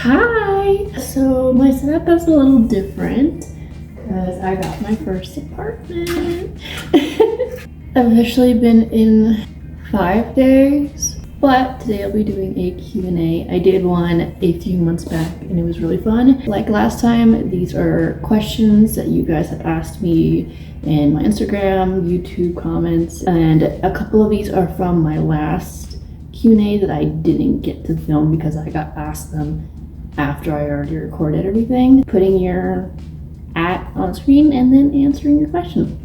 Hi! So my setup is a little different because I got my first apartment. I've officially been in 5 days, but today I'll be doing a Q&A. I did one a few months back and it was really fun. Like last time, these are questions that you guys have asked me in my Instagram, YouTube comments, and a couple of these are from my last Q&A that I didn't get to film because I got asked them after I already recorded everything. Putting your on screen and then answering your question.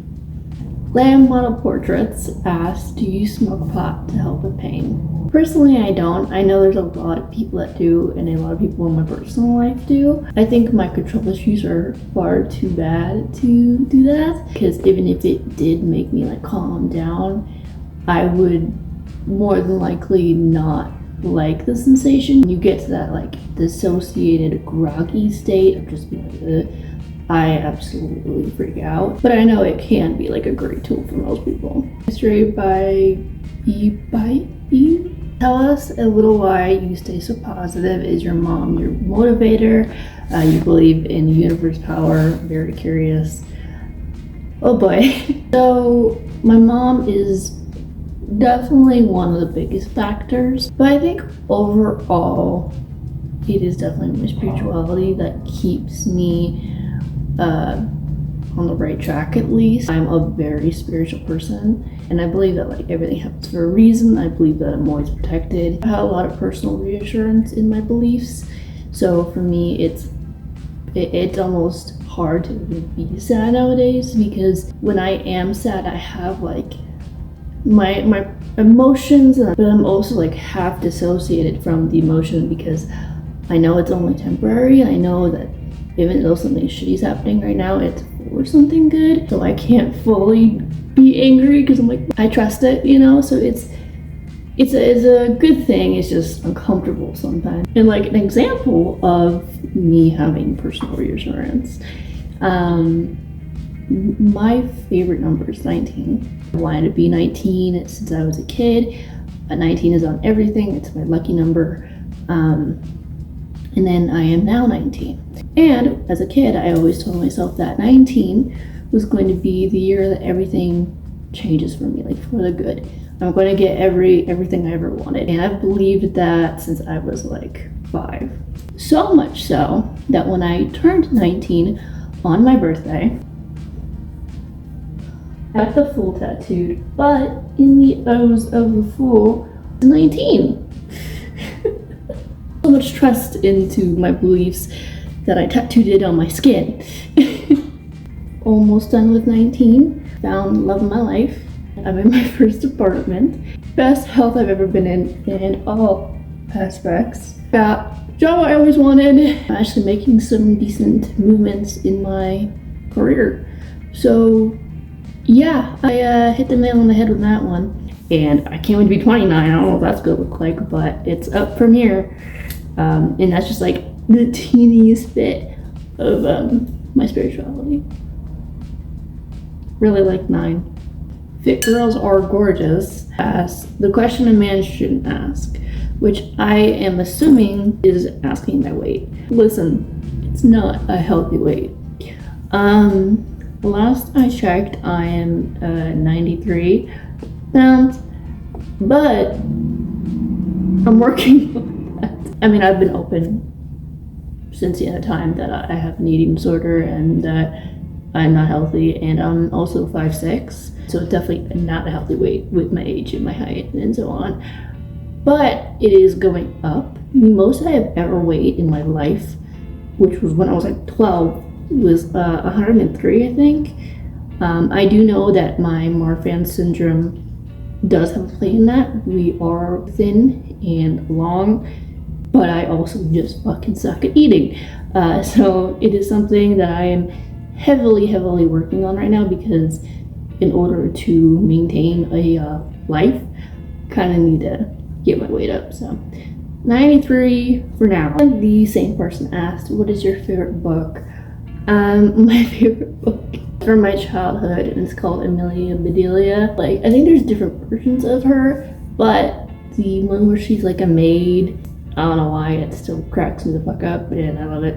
Glam Model Portraits asked, do you smoke pot to help with pain? Personally, I don't. I know there's a lot of people that do, and a lot of people in my personal life do. I think my control issues are far too bad to do that, because even if it did make me like calm down, I would more than likely not like the sensation. You get to that like dissociated groggy state of just being like, ugh. I absolutely freak out, but I know it can be like a great tool for most people. Straight by you. Tell us a little why you stay so positive. Is your mom your motivator? You believe in universe power? Very curious. Oh boy. So my mom is definitely one of the biggest factors, but I think overall it is definitely my spirituality that keeps me on the right track. At least I'm a very spiritual person, and I believe that like everything happens for a reason. I believe that I'm always protected. I have a lot of personal reassurance in my beliefs, so for me it's almost hard to be sad nowadays, because when I am sad I have like my emotions, but I'm also like half dissociated from the emotion because I know it's only temporary, and I know that even though something shitty's happening right now, it's for something good. So I can't fully be angry because I'm like, I trust it, you know? So it's a good thing. It's just uncomfortable sometimes. And like an example of me having personal reassurance, my favorite number is 19. I wanted to be 19 since I was a kid. 19 is on everything. It's my lucky number. And then I am now 19. And as a kid, I always told myself that 19 was going to be the year that everything changes for me, like for the good. I'm going to get everything I ever wanted. And I've believed that since I was like 5. So much so that when I turned 19 on my birthday, I got the fool tattooed, but in the O's of the fool, 19. So much trust into my beliefs that I tattooed it on my skin. Almost done with 19. Found love of my life. I'm in my first apartment. Best health I've ever been in all aspects. Got job I always wanted. I'm actually making some decent movements in my career. So yeah, I hit the nail on the head with that one. And I can't wait to be 29. I don't know what that's gonna look like, but it's up from here. And that's just like the teeniest bit of my spirituality. Really like 9. Fit girls are gorgeous. Ask the question a man shouldn't ask, which I am assuming is asking my weight. Listen, it's not a healthy weight. Last I checked, I am 93 pounds, but I'm working on that. I mean, I've been open since the time that I have an eating disorder and that I'm not healthy, and I'm also 5'6", so it's definitely not a healthy weight with my age and my height and so on. But it is going up. The most I have ever weighed in my life, which was when I was like 12, was 103, I think. I do know that my Marfan syndrome does have a play in that. We are thin and long, but I also just fucking suck at eating. So it is something that I am heavily working on right now, because in order to maintain a life, kind of need to get my weight up. So 93 for now. The same person asked, what is your favorite book? My favorite book from my childhood, and it's called Amelia Bedelia. Like, I think there's different versions of her, but the one where she's like a maid I don't know why, it still cracks me the fuck up, and I love it.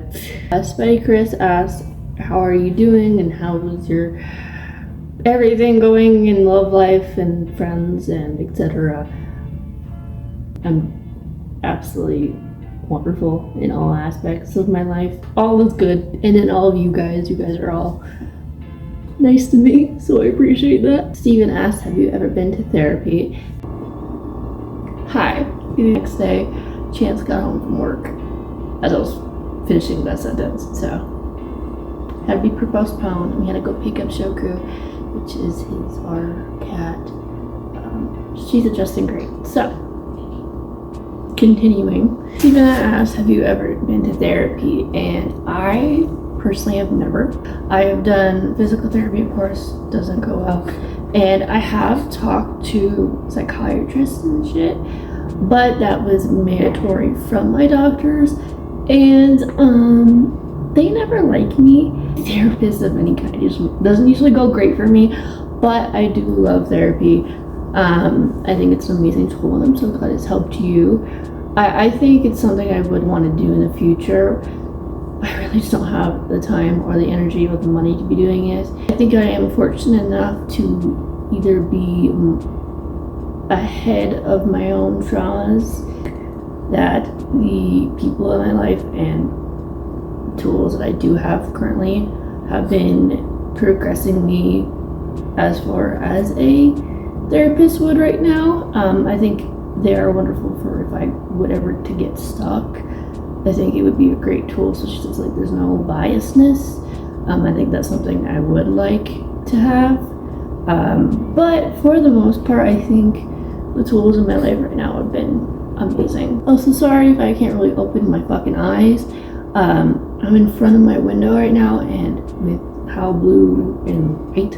Spetty Chris asked, how are you doing, and how was your everything going in love life and friends and etc. I'm absolutely wonderful in all aspects of my life. All is good, and then all of you guys are all nice to me, so I appreciate that. Steven asked, have you ever been to therapy? Hi. The next day, Chance got home from work as I was finishing that sentence, so had to be postponed, and we had to go pick up Shoku, which is our cat. She's adjusting great. So, continuing. Steven asked, have you ever been to therapy? And I personally have never. I have done physical therapy, of course, doesn't go well. And I have talked to psychiatrists and shit, but that was mandatory from my doctors. And they never like me. Therapist of any kind doesn't usually go great for me, but I do love therapy. I think it's an amazing tool, and I'm so glad it's helped you. I think it's something I would want to do in the future. I really just don't have the time or the energy or the money to be doing it. I think I am fortunate enough to either be ahead of my own traumas, that the people in my life and tools that I do have currently have been progressing me as far as a therapist would right now. I think they are wonderful for if I would ever to get stuck. I think it would be a great tool, so she says, like, there's no biasness. I think that's something I would like to have. But for the most part, I think the tools in my life right now have been amazing. Also, sorry if I can't really open my fucking eyes. I'm in front of my window right now, and with how blue and white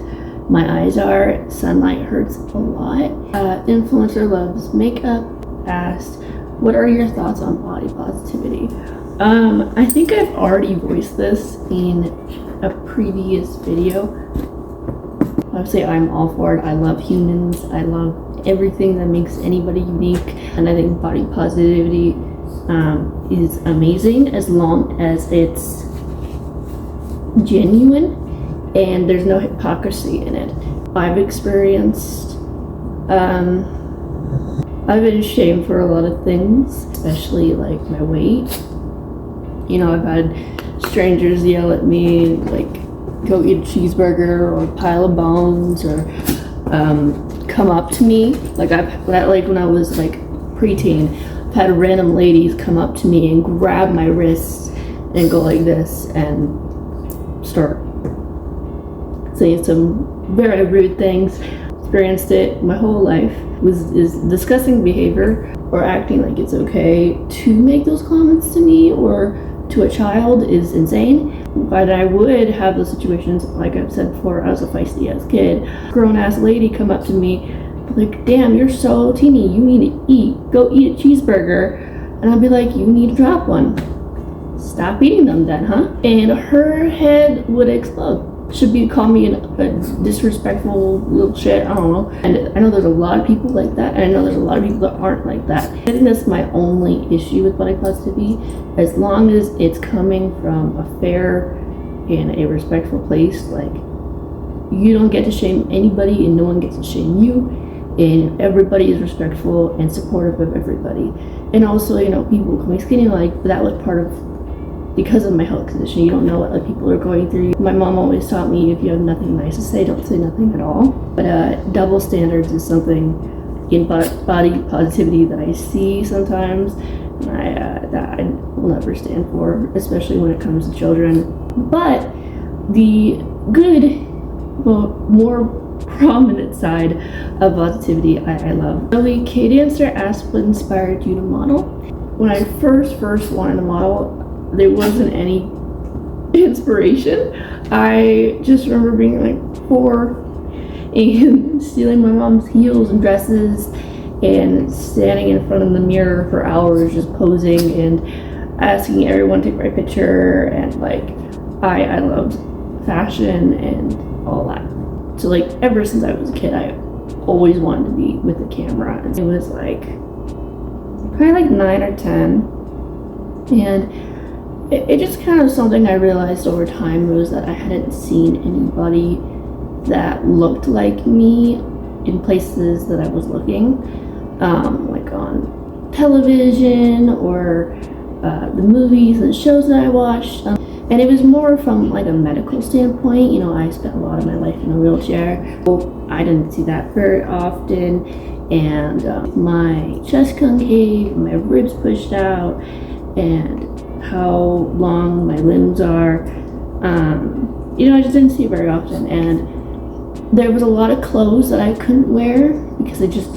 my eyes are, sunlight hurts a lot. Influencer Loves Makeup asked, what are your thoughts on body positivity? I think I've already voiced this in a previous video. Obviously, I'm all for it. I love humans. I love everything that makes anybody unique, and I think body positivity is amazing as long as it's genuine and there's no hypocrisy in it. I've experienced I've been shamed for a lot of things, especially like my weight. You know, I've had strangers yell at me, like, go eat a cheeseburger or a pile of bones, or come up to me. Like when I was like preteen, I've had random ladies come up to me and grab my wrists and go like this and start saying some very rude things. Experienced it my whole life. Is discussing behavior or acting like it's okay to make those comments to me or to a child is insane. But I would have those situations, like I've said before, I was a feisty ass kid. Grown-ass lady come up to me like, damn, you're so teeny, you need to eat. Go eat a cheeseburger. And I'd be like, you need to drop one. Stop eating them then, huh? And her head would explode. Should be call me a disrespectful little shit, I don't know. And I know there's a lot of people like that, and I know there's a lot of people that aren't like that. I think that's my only issue with body positivity. As long as it's coming from a fair and a respectful place, like, you don't get to shame anybody and no one gets to shame you, and everybody is respectful and supportive of everybody. And also, you know, people call me skinny, like, that was part of, because of my health condition, you don't know what other people are going through. My mom always taught me, if you have nothing nice to say, don't say nothing at all. But double standards is something in body positivity that I see sometimes, and that I will never stand for, especially when it comes to children. But the good, well, more prominent side of positivity I love. Zoe K Dancer asked, what inspired you to model? When I first wanted to model, there wasn't any inspiration. I just remember being like 4 and stealing my mom's heels and dresses and standing in front of the mirror for hours just posing and asking everyone to take my picture, and like I loved fashion and all that. So like ever since I was a kid, I always wanted to be with the camera. And it was like probably like 9 or 10. And it just kind of something I realized over time was that I hadn't seen anybody that looked like me in places that I was looking, like on television or the movies and shows that I watched. And it was more from like a medical standpoint. You know, I spent a lot of my life in a wheelchair. So I didn't see that very often. And my chest concave, my ribs pushed out, and how long my limbs are. You know, I just didn't see it very often. And there was a lot of clothes that I couldn't wear because it just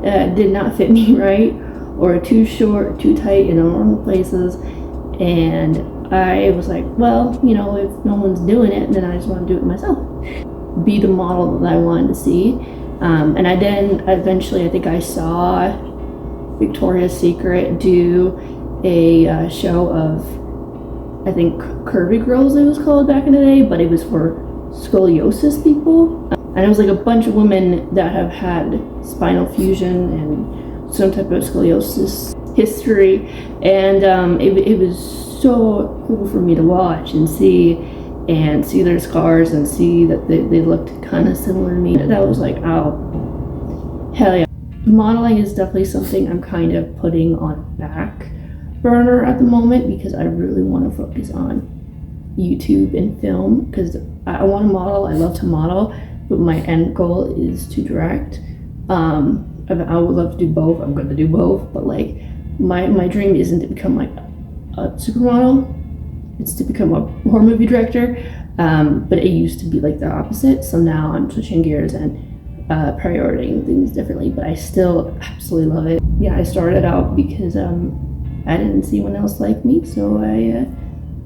did not fit me right, or too short, too tight in the wrong places. And I was like, well, you know, if no one's doing it, then I just want to do it myself. Be the model that I wanted to see. And I then eventually, I think I saw Victoria's Secret do a show of, I think, Curvy Girls it was called back in the day, but it was for scoliosis people. And it was like a bunch of women that have had spinal fusion and some type of scoliosis history. And it was so cool for me to watch and see their scars and see that they looked kind of similar to me. That was like, oh, hell yeah. Modeling is definitely something I'm kind of putting on back burner at the moment because I really want to focus on YouTube and film, because I want to model. I love to model, but my end goal is to direct. I would love to do both. I'm going to do both, but like my dream isn't to become like a supermodel. It's to become a horror movie director, but it used to be like the opposite. So now I'm switching gears and prioritizing things differently, but I still absolutely love it. Yeah, I started out because I didn't see anyone else like me, so I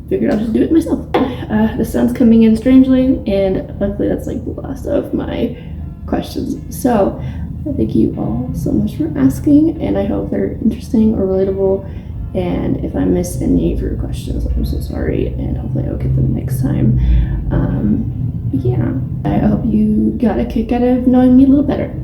figured I'll just do it myself. The sun's coming in strangely, and luckily that's like the last of my questions. So thank you all so much for asking, and I hope they're interesting or relatable. And if I missed any of your questions, I'm so sorry, and hopefully I'll get them next time. But yeah, I hope you got a kick out of knowing me a little better.